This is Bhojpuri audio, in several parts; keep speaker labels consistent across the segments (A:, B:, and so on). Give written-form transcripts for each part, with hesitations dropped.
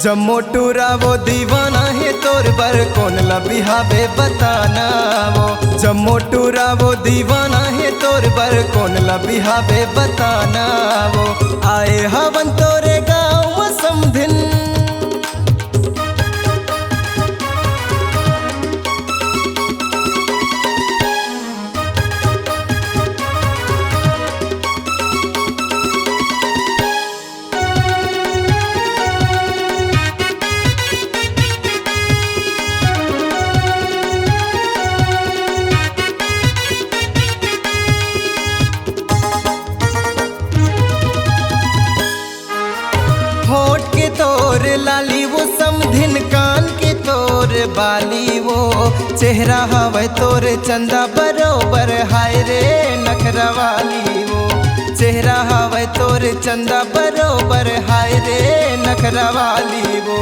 A: जब मोटूरा वो दीवाना है तोर बर कौन लबिहावे बताना वो। जब मोटूरा वो दीवाना है तोर बर कौन लबिहावे बताना वो। आए हवन तोरे गाँव समधिन होठ के तोर लाली वो समधिन कान के तोर बाली वो। चेहरा हवे तोर चंदा बरोबर हाय रे नखरा वाली वो। चेहरा हवे तोर चंदा बरोबर हाय रे नखरा वाली वो।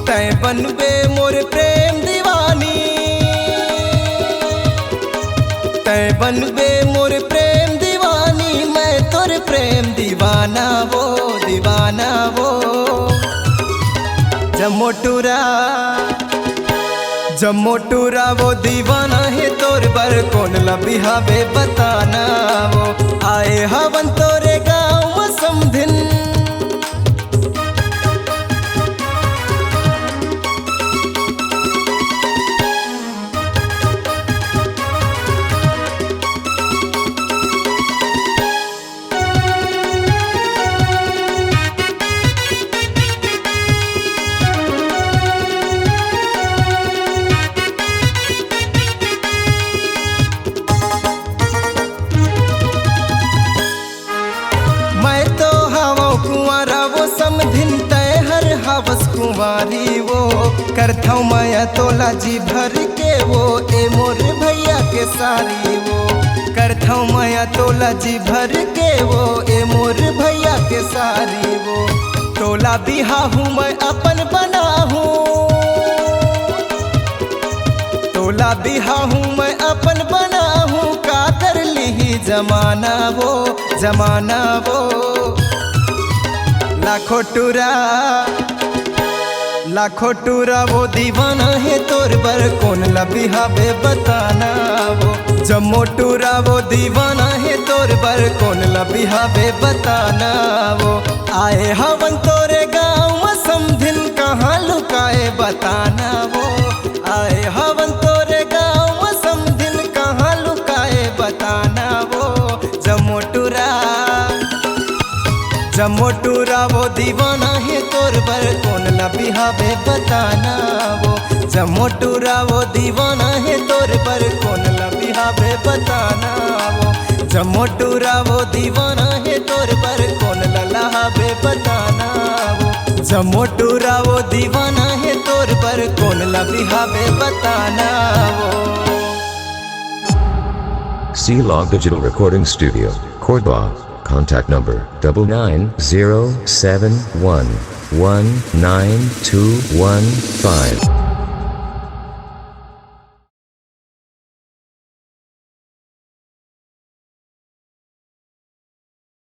A: तै बनबे मोर प्रेम दीवानी, तै बनबे मोर प्रेम दीवानी। मैं तोर प्रेम दीवाना वो, दीवाना वो। जब मोटूरा वो दीवाना है तोर बर कौन लबिहावे बताना वो। आए हवन तोरे गाँव समधिन समधिन तय हर हवस कुंवारी वो। करथौ माया तोला जी भर के वो ए मोर भैया के सारी वो। करथौ माया तोला जी भर के वो ए मोर भैया के सारी वो। तोला बिहा हूँ मैं अपन बना हूँ, तोला बिहा हूँ मैं अपन बना हूँ। का कर ली जमाना वो, जमाना वो। लाखों टूरा वो दीवाना है तोर बर कौन लबिहावे बताना वो। जब मोटूरा वो दीवाना है तोर बर कौन लबिहावे बताना वो। आए हवन तोरे गाँव समधिन कहाँ लुकाए बताना वो। आए हवन तोरे गाँव समधिन कहाँ लुकाए बताना वो। जब मोटूरा वो दीवाना है तोर बर कौन लबिहावे बताना वो। जब मोटूरा वो दीवाना है तोर बर कौन लबिहावे बताना वो। जब मोटूरा वो दीवाना है तोर बर कौन ललाहावे बताना वो। जब मोटूरा वो दीवाना है तोर बर कौन लबिहावे बताना वो।
B: C-Log Digital Recording Studio, Cordoba. Contact number 9907119215.